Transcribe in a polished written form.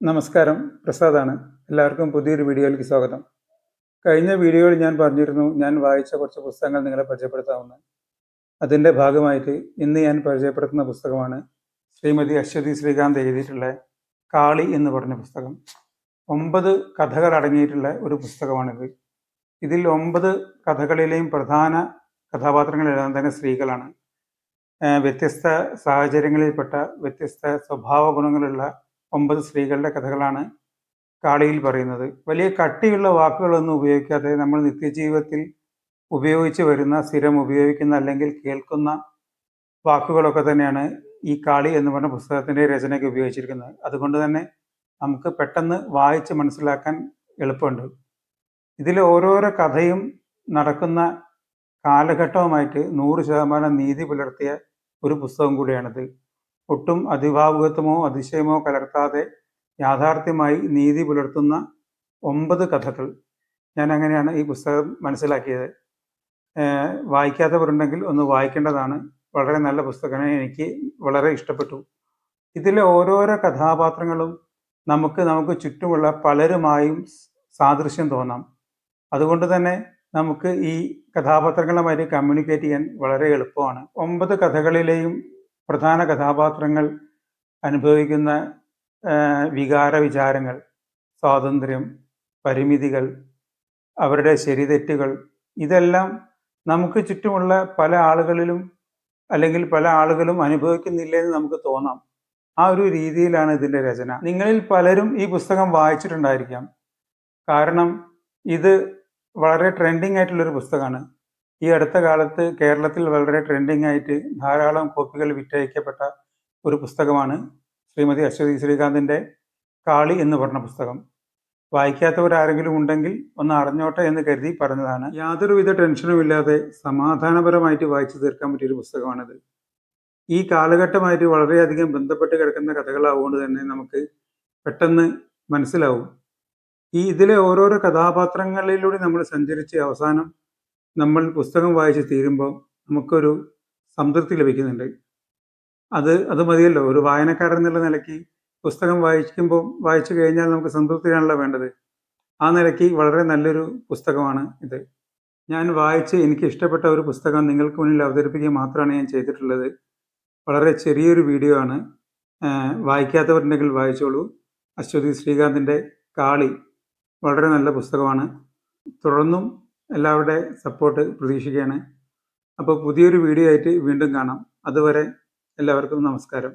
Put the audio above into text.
നമസ്കാരം, പ്രസാദാണ്. എല്ലാവർക്കും പുതിയൊരു വീഡിയോയിലേക്ക് സ്വാഗതം. കഴിഞ്ഞ വീഡിയോയിൽ ഞാൻ പറഞ്ഞിരുന്നു, ഞാൻ വായിച്ച കുറച്ച് പുസ്തകങ്ങൾ നിങ്ങളെ പരിചയപ്പെടുത്താമെന്ന്. അതിൻ്റെ ഭാഗമായിട്ട് ഇന്ന് ഞാൻ പരിചയപ്പെടുത്തുന്ന പുസ്തകമാണ് ശ്രീമതി അശ്വതി ശ്രീകാന്ത് എഴുതിയിട്ടുള്ള കാളി എന്ന് പറഞ്ഞ പുസ്തകം. 9 കഥകൾ അടങ്ങിയിട്ടുള്ള ഒരു പുസ്തകമാണിത്. ഇതിൽ 9 കഥകളിലെയും പ്രധാന കഥാപാത്രങ്ങളെല്ലാം തന്നെ സ്ത്രീകളാണ്. വ്യത്യസ്ത സാഹചര്യങ്ങളിൽപ്പെട്ട വ്യത്യസ്ത സ്വഭാവ ഗുണങ്ങളുള്ള 9 സ്ത്രീകളുടെ കഥകളാണ് കാളിയിൽ പറയുന്നത്. വലിയ കട്ടിയുള്ള വാക്കുകളൊന്നും ഉപയോഗിക്കാതെ നമ്മൾ നിത്യജീവിതത്തിൽ ഉപയോഗിച്ച് വരുന്ന, സ്ഥിരം ഉപയോഗിക്കുന്ന അല്ലെങ്കിൽ കേൾക്കുന്ന വാക്കുകളൊക്കെ തന്നെയാണ് ഈ കാളി എന്ന് പറഞ്ഞ പുസ്തകത്തിൻ്റെ രചനയ്ക്ക് ഉപയോഗിച്ചിരിക്കുന്നത്. അതുകൊണ്ട് തന്നെ നമുക്ക് പെട്ടെന്ന് വായിച്ച് മനസ്സിലാക്കാൻ എളുപ്പമുണ്ട്. ഇതിൽ ഓരോരോ കഥയും നടക്കുന്ന കാലഘട്ടവുമായിട്ട് 100% നീതി പുലർത്തിയ ഒരു പുസ്തകം കൂടിയാണിത്. ഒട്ടും അതിഭാവുകത്വമോ അതിശയമോ കലർത്താതെ യാഥാർത്ഥ്യമായി നീതി പുലർത്തുന്ന 9 കഥകൾ. ഞാൻ അങ്ങനെയാണ് ഈ പുസ്തകം മനസ്സിലാക്കിയത്. വായിക്കാത്തവരുണ്ടെങ്കിൽ ഒന്ന് വായിക്കേണ്ടതാണ്. വളരെ നല്ല പുസ്തകമാണ്. എനിക്ക് വളരെ ഇഷ്ടപ്പെട്ടു. ഇതിലെ ഓരോരോ കഥാപാത്രങ്ങളും നമുക്ക് ചുറ്റുമുള്ള പലരുമായും സാദൃശ്യം തോന്നാം. അതുകൊണ്ട് തന്നെ നമുക്ക് ഈ കഥാപാത്രങ്ങളുമായിട്ട് കമ്മ്യൂണിക്കേറ്റ് ചെയ്യാൻ വളരെ എളുപ്പമാണ്. 9 കഥകളിലെയും പ്രധാന കഥാപാത്രങ്ങൾ അനുഭവിക്കുന്ന വികാര വിചാരങ്ങൾ, സ്വാതന്ത്ര്യം, പരിമിതികൾ, അവരുടെ ശരിതെറ്റുകൾ, ഇതെല്ലാം നമുക്ക് ചുറ്റുമുള്ള പല ആളുകളിലും അല്ലെങ്കിൽ പല ആളുകളും അനുഭവിക്കുന്നില്ലെന്ന് നമുക്ക് തോന്നാം. ആ ഒരു രീതിയിലാണ് ഇതിൻ്റെ രചന. നിങ്ങളിൽ പലരും ഈ പുസ്തകം വായിച്ചിട്ടുണ്ടായിരിക്കാം. കാരണം ഇത് വളരെ ട്രെൻഡിങ് ആയിട്ടുള്ളൊരു പുസ്തകമാണ്. ഈ അടുത്ത കാലത്ത് കേരളത്തിൽ വളരെ ട്രെൻഡിങ് ആയിട്ട് ധാരാളം കോപ്പികൾ വിറ്റഴിക്കപ്പെട്ട ഒരു പുസ്തകമാണ് ശ്രീമതി അശ്വതി ശ്രീകാന്തിൻ്റെ കാളി എന്ന് പറഞ്ഞ പുസ്തകം. വായിക്കാത്തവരാരെങ്കിലും ഉണ്ടെങ്കിൽ ഒന്ന് അറിഞ്ഞോട്ടെ എന്ന് കരുതി പറഞ്ഞതാണ്. യാതൊരുവിധ ടെൻഷനും ഇല്ലാതെ സമാധാനപരമായിട്ട് വായിച്ചു തീർക്കാൻ പറ്റിയൊരു പുസ്തകമാണിത്. ഈ കാലഘട്ടമായിട്ട് വളരെയധികം ബന്ധപ്പെട്ട് കിടക്കുന്ന കഥകളാവുകൊണ്ട് തന്നെ നമുക്ക് പെട്ടെന്ന് മനസ്സിലാവും. ഇതിലെ ഓരോരോ കഥാപാത്രങ്ങളിലൂടെ നമ്മൾ സഞ്ചരിച്ച് അവസാനം നമ്മൾ പുസ്തകം വായിച്ച് തീരുമ്പോൾ നമുക്കൊരു സംതൃപ്തി ലഭിക്കുന്നുണ്ട്. അത് മതിയല്ലോ. ഒരു വായനക്കാരൻ എന്നുള്ള നിലയ്ക്ക് പുസ്തകം വായിച്ചു കഴിഞ്ഞാൽ നമുക്ക് സംതൃപ്തിയാണല്ലോ വേണ്ടത്. ആ നിലയ്ക്ക് വളരെ നല്ലൊരു പുസ്തകമാണ് ഇത്. ഞാൻ വായിച്ച് എനിക്ക് ഇഷ്ടപ്പെട്ട ഒരു പുസ്തകം നിങ്ങൾക്ക് മുന്നിൽ അവതരിപ്പിക്കുക മാത്രമാണ് ഞാൻ ചെയ്തിട്ടുള്ളത്. വളരെ ചെറിയൊരു വീഡിയോ ആണ്. വായിക്കാത്തവരുണ്ടെങ്കിൽ വായിച്ചോളൂ. അശ്വതി ശ്രീകാന്തിൻ്റെ കാളി വളരെ നല്ല പുസ്തകമാണ്. തുടർന്നും എല്ലാവരുടെ സപ്പോർട്ട് പ്രതീക്ഷിക്കുകയാണ്. അപ്പോൾ പുതിയൊരു വീഡിയോ ആയിട്ട് വീണ്ടും കാണാം. അതുവരെ എല്ലാവർക്കും നമസ്കാരം.